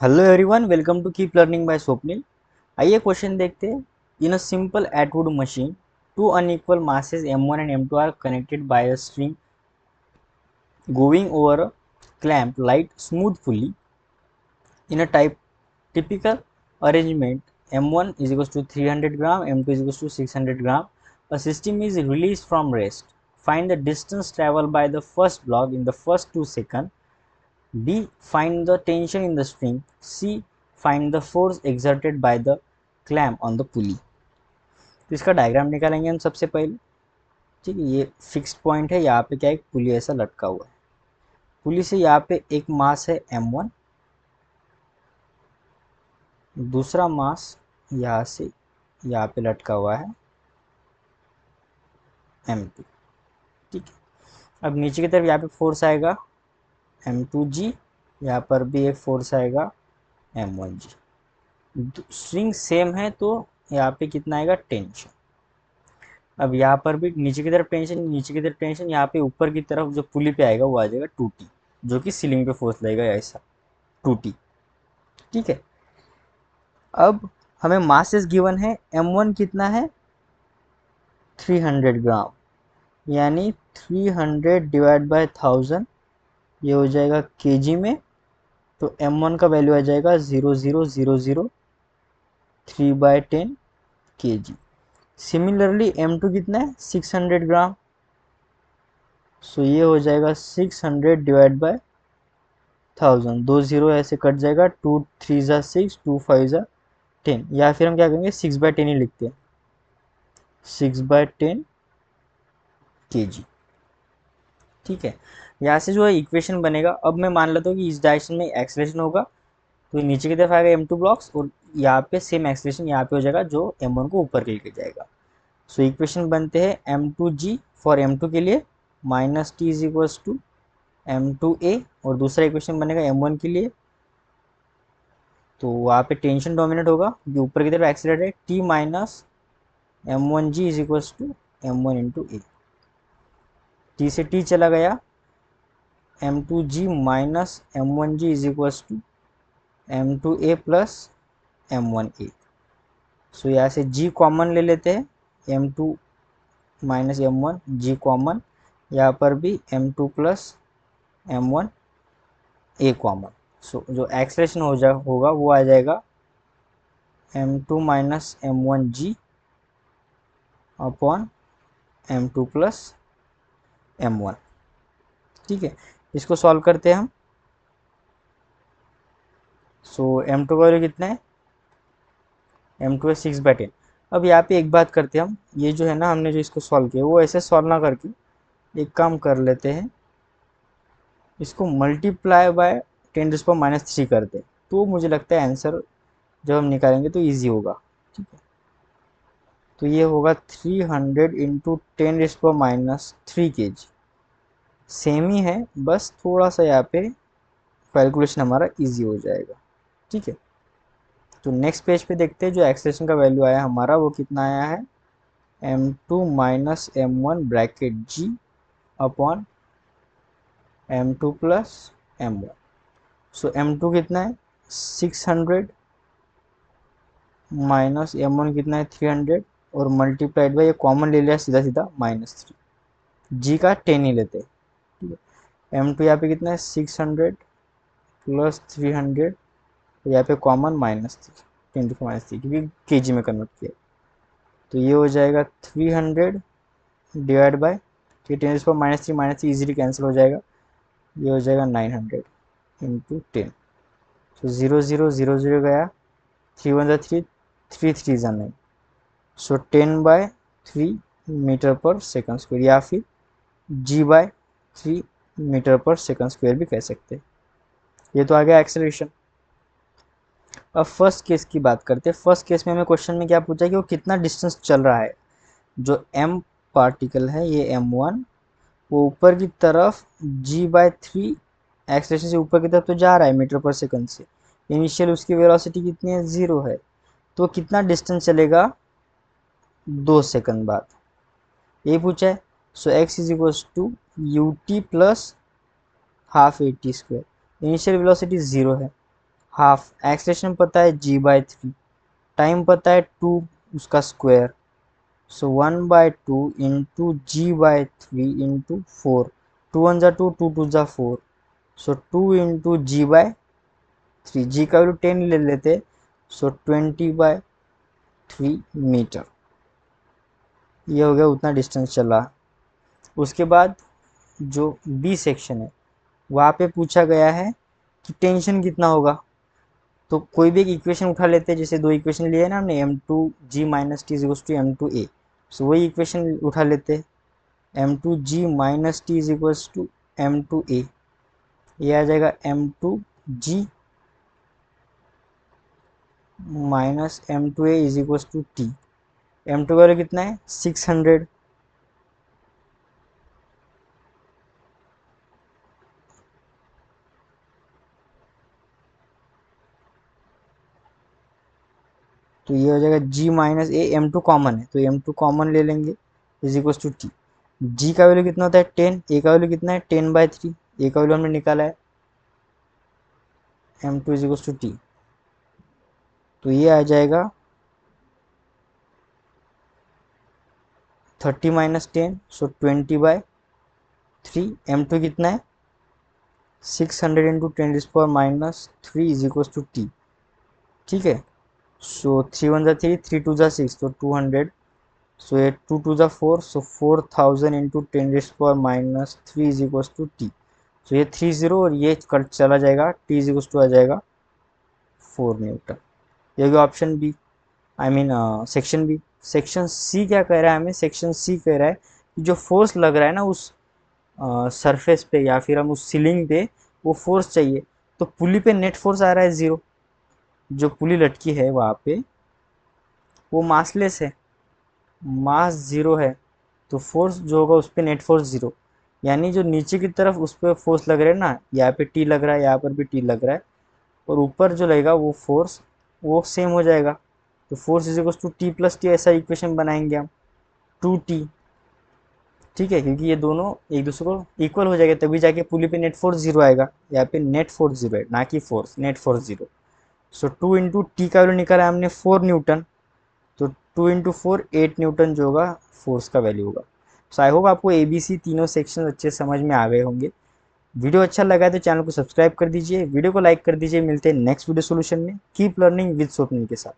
Hello everyone, welcome to keep learning by Swapnil. आइए question देखते हैं। In a simple Atwood machine, two unequal masses m1 and m2 are connected by a string going over a clamp light smooth pulley. In a typical arrangement, m1 is equals to 300 gram, m2 is equals to 600 gram. A system is released from rest. Find the distance traveled by the first block in the first 2 seconds. B. Find the tension in the string. C. Find the force exerted by the clamp on the pulley. तो इसका diagram निकालेंगे हम सबसे पहले। ठीक है, ये fixed point है, यहाँ पे क्या एक पुली ऐसा लटका हुआ है। पुली से यहाँ पे एक मास है m1, दूसरा मास यहाँ से यहाँ पे लटका हुआ है m2। ठीक है, अब नीचे की तरफ यहाँ पे फोर्स आएगा m2g, यहाँ पर भी एक फोर्स आएगा m1g। स्ट्रिंग सेम है तो यहाँ पे कितना आएगा टेंशन। अब यहाँ पर भी नीचे की तरफ टेंशन, नीचे की तरफ टेंशन, यहाँ पे ऊपर की तरफ जो पुली पे आएगा वो आ जाएगा 2t, जो कि सीलिंग पे फोर्स लगेगा ऐसा 2t। ठीक है, अब हमें मासेस गिवन है, m1 कितना है 300 ग्राम, यानी 300 डिवाइड बाय 1000, ये हो जाएगा केजी में। तो m1 का वैल्यू आ जाएगा 0.0003/10 kg। सिमिलरली m2 कितना है 600 ग्राम, सो ये हो जाएगा 600 डिवाइड बाय 1000, 2 जीरो ऐसे कट जाएगा, 2 3 ज़ा 6, 2 5 ज़ा 10, या फिर हम क्या करेंगे 6/10 ही लिखते हैं, 6/10 kg। ठीक है, यहाँ से जो है इक्वेशन बनेगा। अब मैं मान लेता हूँ कि इस डायरेक्शन में एक्सलेशन होगा, तो नीचे की तरफ आएगा m2 ब्लॉक्स, और यहाँ पे सेम एक्सलेशन यहाँ पे हो जाएगा जो m1 को ऊपर लेके जाएगा। सो इक्वेशन बनते हैं m2g फॉर m2 के लिए minus T is equals to m2a, और दूसरा इक्वेशन बनेगा m1 के लिए, तो वहाँ पे टेंशन डोमिनेट होगा जो ऊपर की तरफ एक्सीलरेट है, T minus m1g is equals to m1 into a. T से टी चला गया, m2g minus m1g is equals to m2a plus m1a। So यहाँ से g कॉमन ले लेते हैं, m2 minus m1, g common, यहाँ पर भी m2 plus m1 a common. सो जो एक्सलेशन होगा वो आ जाएगा m2 minus m1g upon m2 plus m1। ठीक है, इसको सॉल्व करते हैं हम। सो m2 का वैल्यू कितना है, m2 है 6/10। अब यहाँ पे एक बात करते हैं हम, ये जो है ना हमने जो इसको सॉल्व किया वो ऐसे सॉल्व ना करके एक काम कर लेते हैं, इसको मल्टीप्लाई बाय 10⁻³ करते हैं, तो मुझे लगता है आंसर जब हम निकालेंगे तो ईजी होगा। ठीक है, तो ये होगा 300 इंटू 10⁻³ kg। सेम ही है, बस थोड़ा सा यहाँ पे कैलकुलेशन हमारा इजी हो जाएगा। ठीक है, तो नेक्स्ट पेज पे देखते हैं जो एक्सलेशन का वैल्यू आया हमारा वो कितना आया है, m2 minus m1 bracket g upon m2 plus m1। सो m2 कितना है 600 माइनस m1 कितना है 300, और मल्टीप्लाइड बाई, ये कॉमन ले लिया सीधा सीधा -3, g का 10 ही लेते हैं। ठीक है, m2 यहाँ पे कितना है 600 प्लस 300, यहाँ पे कॉमन -3, 10⁻³ क्योंकि केजी में कन्वर्ट किया, तो ये हो जाएगा 300 डिवाइड बाय, ठीक है 10⁻³ इजीली कैंसिल हो जाएगा, ये हो जाएगा 900 इंटू 10। तो 0 0 0 0 गया, 3 1 ज़ा 3, 3 3 ज़ा 9, सो 10/3 मीटर पर सेकंड स्क्वायर, या फिर g/3 मीटर पर सेकंड स्क्वायर भी कह सकते हैं। ये तो आ गया एक्सेलरेशन। अब फर्स्ट केस की बात करते हैं। फर्स्ट केस में हमें क्वेश्चन में क्या पूछा कि वो कितना डिस्टेंस चल रहा है। जो m पार्टिकल है ये m1, वो ऊपर की तरफ g/3 एक्सेलरेशन से ऊपर की तरफ तो जा रहा है मीटर पर सेकंड से, इनिशियल उसकी वेलोसिटी कितनी है 0 है, तो कितना डिस्टेंस चलेगा 2 सेकंड बाद, ये पूछा है। So x is equals to ut plus half 80 square, initial velocity 0 है, हाफ, एक्सलेशन पता है g/3, टाइम पता है 2 उसका स्क्वायर, सो 1/2 इंटू g/3 इंटू 4, 2 1 जा 2, 2 2 जा 4, सो 2 इंटू g/3, g का वैल्यू 10 ले लेते, सो 20/3 मीटर। ये हो गया उतना डिस्टेंस चला। उसके बाद जो बी सेक्शन है वहाँ पे पूछा गया है कि टेंशन कितना होगा। तो कोई भी एक इक्वेशन उठा लेते हैं, जैसे दो इक्वेशन लिए ना हमने, m2g - t = m2a, सो वही इक्वेशन उठा लेते हैं, m2g - t = m2a, ये आ जाएगा m2g - m2a = t। m2 का वैल्यू कितना है 600, तो ये हो जाएगा g - a, m2 कॉमन है तो m2 कॉमन ले लेंगे, = t। g का वैल्यू कितना होता है 10, a का वैल्यू कितना है 10/3, a का वैल्यू हमने निकाला है, m2 = t, तो ये आ जाएगा 30 - 10, सो 20/3। m2 कितना है 600 × 10⁻³ = t, ठीक है। सो 3 1 जा 3, 3 2 जा 6, तो 200, सो ये 2 2 जा 4, सो 4000 × 10⁻³ = t। सो ये 30 और ये कट चला जाएगा, t = आ जाएगा 4 न्यूटन। ये होगा option B, I mean section B. Section C क्या कह रहा है हमें, सेक्शन सी कह रहा है कि जो फोर्स लग रहा है ना उस सरफेस पे या फिर हम उस सीलिंग पे, वो फोर्स चाहिए। तो पुली पे नेट फोर्स आ रहा है 0, जो पुली लटकी है वहाँ पे वो मासलेस है, मास 0 है, तो फोर्स जो होगा उस पर नेट फोर्स 0, यानी जो नीचे की तरफ उस पर फोर्स लग रहा है ना, यहाँ पे टी लग रहा है, यहाँ पर भी टी लग रहा है, और ऊपर जो लगेगा वो फोर्स वो सेम हो जाएगा। तो फोर्स = t+t, ऐसा इक्वेशन बनाएंगे हम 2t, ठीक है, क्योंकि ये दोनों एक दूसरे को इक्वल हो जाएगा, तभी जाके पुली पे नेट फोर्स 0 आएगा। यहाँ पे नेट फोर्स 0 है, ना कि फोर्स, नेट फोर्स 0। सो 2 इंटू टी का वैल्यू निकाला हमने 4 न्यूटन, तो 2 इंटू 4 8 न्यूटन जो होगा फोर्स का वैल्यू होगा। सो आई होप आपको ABC तीनों सेक्शन अच्छे समझ में आ गए होंगे। वीडियो अच्छा लगा है तो चैनल को सब्सक्राइब कर दीजिए, वीडियो को लाइक कर दीजिए। मिलते हैं नेक्स्ट वीडियो सोल्यूशन में। कीप लर्निंग विद स्वप्निल के साथ।